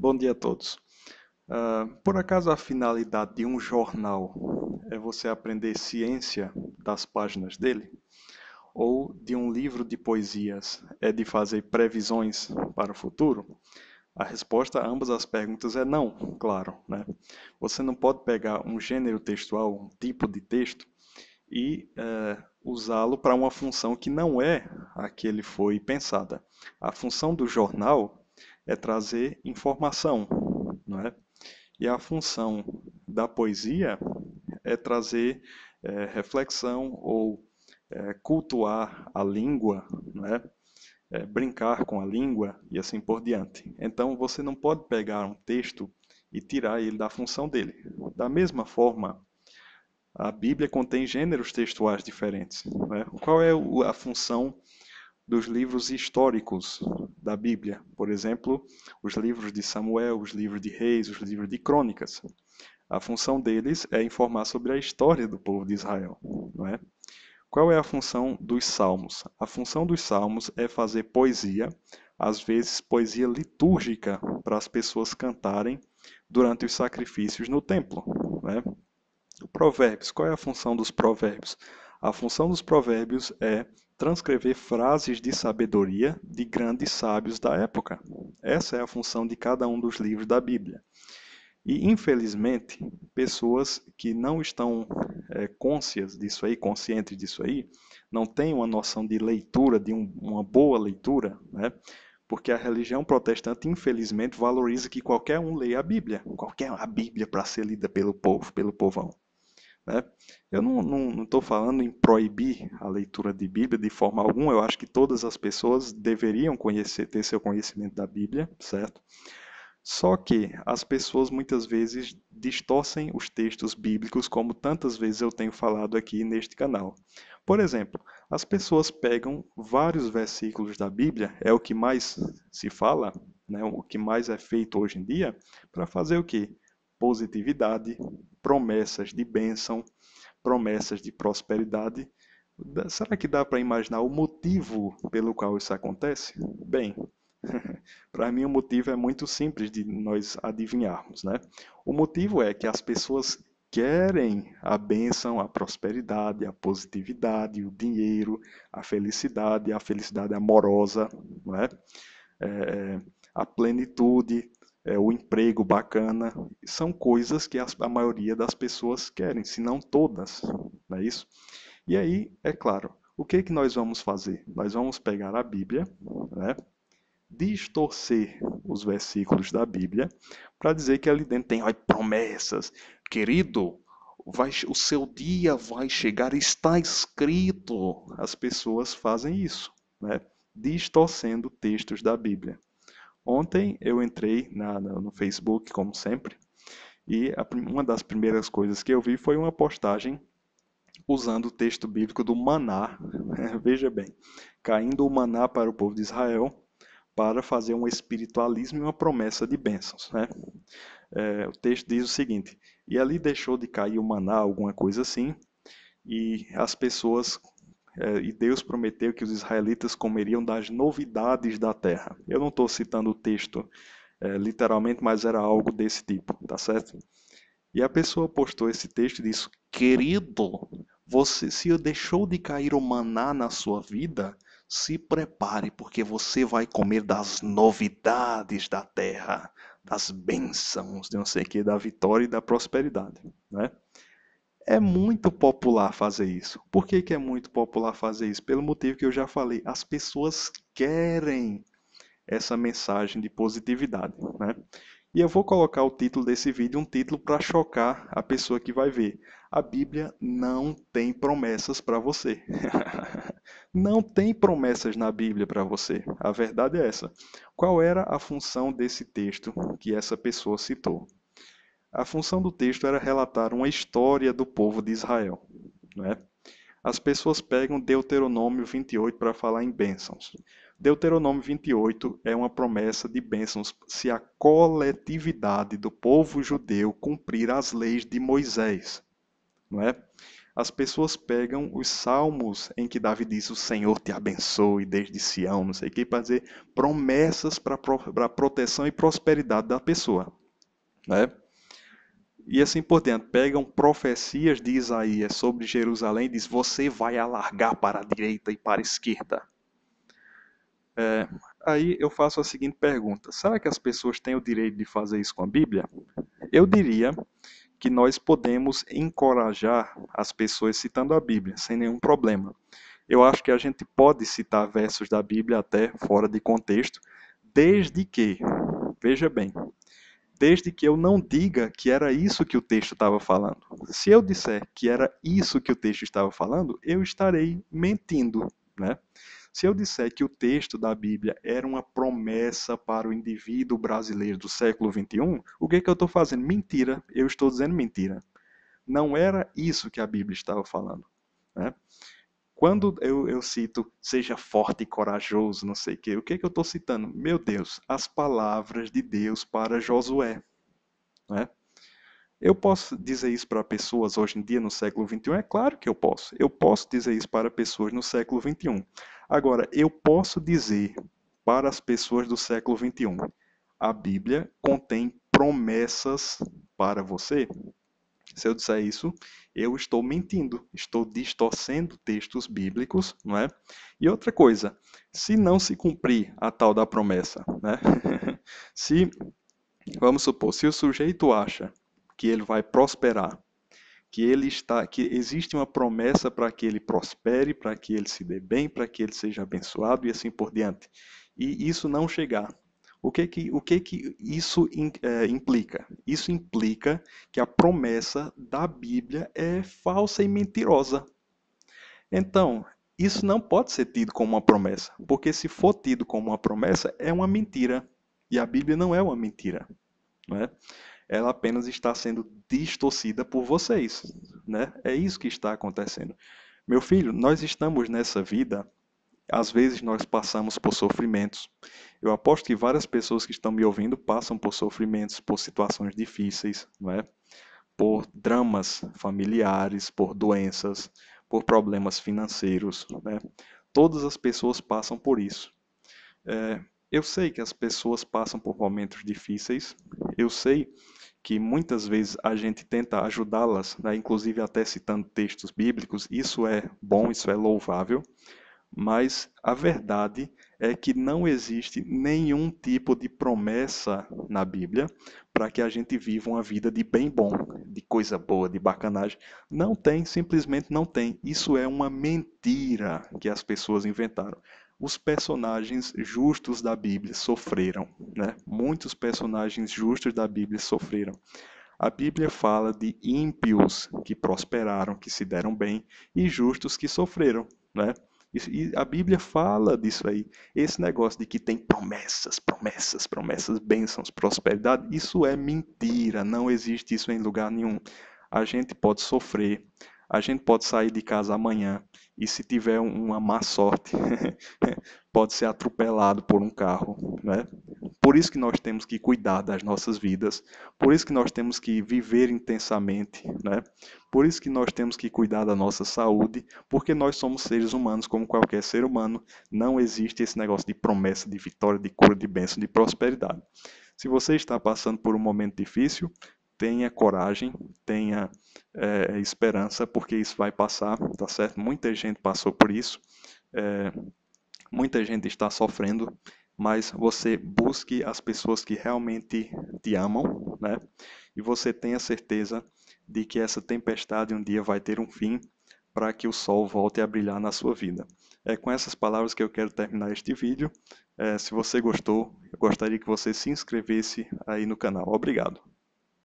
Bom dia a todos. Por acaso a finalidade de um jornal é você aprender ciência das páginas dele? Ou de um livro de poesias é de fazer previsões para o futuro? A resposta a ambas as perguntas é não, claro, né? Você não pode pegar um gênero textual, um tipo de texto, e usá-lo para uma função que não é a que ele foi pensada. A função do jornal é trazer informação, não é? E a função da poesia é trazer reflexão ou cultuar a língua, não é? Brincar com a língua e assim por diante. Então você não pode pegar um texto e tirar ele da função dele. Da mesma forma, a Bíblia contém gêneros textuais diferentes, né? Qual é a função dos livros históricos da Bíblia? Por exemplo, os livros de Samuel, os livros de Reis, os livros de Crônicas. A função deles é informar sobre a história do povo de Israel, não é? Qual é a função dos salmos? A função dos salmos é fazer poesia, às vezes poesia litúrgica, para as pessoas cantarem durante os sacrifícios no templo, né? Provérbios. Qual é a função dos provérbios? A função dos provérbios é transcrever frases de sabedoria de grandes sábios da época. Essa é a função de cada um dos livros da Bíblia. E, infelizmente, pessoas que não estão cônscias disso aí, conscientes disso aí, não têm uma noção de leitura, de uma boa leitura, né? Porque a religião protestante, infelizmente, valoriza que qualquer um leia a Bíblia, a Bíblia para ser lida pelo povo, pelo povão, né? Eu não estou falando em proibir a leitura de Bíblia de forma alguma. Eu acho que todas as pessoas deveriam conhecer, ter seu conhecimento da Bíblia, certo? Só que as pessoas muitas vezes distorcem os textos bíblicos, como tantas vezes eu tenho falado aqui neste canal. Por exemplo, as pessoas pegam vários versículos da Bíblia, é o que mais se fala, né, o que mais é feito hoje em dia, para fazer o quê? Positividade, promessas de bênção, promessas de prosperidade. Será que dá para imaginar o motivo pelo qual isso acontece? Bem, para mim, o motivo é muito simples de nós adivinharmos, né? O motivo é que as pessoas querem a bênção, a prosperidade, a positividade, o dinheiro, a felicidade amorosa, não é? A plenitude, o emprego bacana. São coisas que a maioria das pessoas querem, se não todas, não é isso? E aí, é claro, o que é que nós vamos fazer? Nós vamos pegar a Bíblia, né? Distorcer os versículos da Bíblia para dizer que ali dentro tem promessas. Querido, o seu dia vai chegar, está escrito. As pessoas fazem isso, né? Distorcendo textos da Bíblia. Ontem eu entrei no Facebook, como sempre, e uma das primeiras coisas que eu vi foi uma postagem usando o texto bíblico do maná. Veja bem, caindo o maná para o povo de Israel para fazer um espiritualismo e uma promessa de bênçãos, né? O texto diz o seguinte: e ali deixou de cair o maná, alguma coisa assim, e as pessoas e Deus prometeu que os israelitas comeriam das novidades da terra. Eu não estou citando o texto literalmente, mas era algo desse tipo, tá certo? E a pessoa postou esse texto e disse: querido, você se deixou de cair o maná na sua vida, se prepare, porque você vai comer das novidades da terra, das bênçãos, de não sei o que, da vitória e da prosperidade, né? É muito popular fazer isso. Por que que é muito popular fazer isso? Pelo motivo que eu já falei, as pessoas querem essa mensagem de positividade, né? E eu vou colocar o título desse vídeo, um título para chocar a pessoa que vai ver. A Bíblia não tem promessas para você. Não tem promessas na Bíblia para você. A verdade é essa. Qual era a função desse texto que essa pessoa citou? A função do texto era relatar uma história do povo de Israel, não é? As pessoas pegam Deuteronômio 28 para falar em bênçãos. Deuteronômio 28 é uma promessa de bênçãos se a coletividade do povo judeu cumprir as leis de Moisés, não é? As pessoas pegam os salmos em que Davi diz: O Senhor te abençoe desde Sião, não sei o que, para dizer promessas para a proteção e prosperidade da pessoa, né? E assim por diante, pegam profecias de Isaías sobre Jerusalém e diz: Você vai alargar para a direita e para a esquerda. Aí eu faço a seguinte pergunta: será que as pessoas têm o direito de fazer isso com a Bíblia? Eu diria que nós podemos encorajar as pessoas citando a Bíblia, sem nenhum problema. Eu acho que a gente pode citar versos da Bíblia até fora de contexto, desde que, veja bem, desde que eu não diga que era isso que o texto estava falando. Se eu disser que era isso que o texto estava falando, eu estarei mentindo, né? Se eu disser que o texto da Bíblia era uma promessa para o indivíduo brasileiro do século XXI, o que é que eu estou fazendo? Mentira. Eu estou dizendo mentira. Não era isso que a Bíblia estava falando, né? Quando eu cito seja forte e corajoso, não sei o que é que eu estou citando? Meu Deus, as palavras de Deus para Josué, né? Eu posso dizer isso para pessoas hoje em dia, no século XXI? É claro que eu posso. Eu posso dizer isso para pessoas no século XXI. Agora, eu posso dizer para as pessoas do século XXI: a Bíblia contém promessas para você? Se eu disser isso, eu estou mentindo, estou distorcendo textos bíblicos, não é? E outra coisa, se não se cumprir a tal da promessa, né? Se, vamos supor, se o sujeito acha que ele vai prosperar, que existe uma promessa para que ele prospere, para que ele se dê bem, para que ele seja abençoado e assim por diante. E isso não chegar. O que que isso implica? Isso implica que a promessa da Bíblia é falsa e mentirosa. Então, isso não pode ser tido como uma promessa, porque se for tido como uma promessa, é uma mentira. E a Bíblia não é uma mentira, não é? Ela apenas está sendo distorcida por vocês, né? É isso que está acontecendo. Meu filho, nós estamos nessa vida, às vezes nós passamos por sofrimentos. Eu aposto que várias pessoas que estão me ouvindo passam por sofrimentos, por situações difíceis, não é? Por dramas familiares, por doenças, por problemas financeiros, né? Todas as pessoas passam por isso. Eu sei que as pessoas passam por momentos difíceis, eu sei que muitas vezes a gente tenta ajudá-las, né, inclusive até citando textos bíblicos, isso é bom, isso é louvável, mas a verdade é que não existe nenhum tipo de promessa na Bíblia para que a gente viva uma vida de bem bom, de coisa boa, de bacanagem. Não tem, simplesmente não tem. Isso é uma mentira que as pessoas inventaram. Os personagens justos da Bíblia sofreram, né? Muitos personagens justos da Bíblia sofreram. A Bíblia fala de ímpios que prosperaram, que se deram bem, e justos que sofreram, né? E a Bíblia fala disso aí. Esse negócio de que tem promessas, promessas, promessas, bênçãos, prosperidade, isso é mentira. Não existe isso em lugar nenhum. A gente pode sofrer, a gente pode sair de casa amanhã e se tiver uma má sorte, pode ser atropelado por um carro, né? Por isso que nós temos que cuidar das nossas vidas, por isso que nós temos que viver intensamente, né? Por isso que nós temos que cuidar da nossa saúde, porque nós somos seres humanos como qualquer ser humano. Não existe esse negócio de promessa, de vitória, de cura, de bênção, de prosperidade. Se você está passando por um momento difícil, tenha coragem, tenha esperança, porque isso vai passar, tá certo? Muita gente passou por isso. É, Muita gente está sofrendo, mas você busque as pessoas que realmente te amam, né? E você tenha certeza de que essa tempestade um dia vai ter um fim para que o sol volte a brilhar na sua vida. É com essas palavras que eu quero terminar este vídeo. Se você gostou, eu gostaria que você se inscrevesse aí no canal. Obrigado.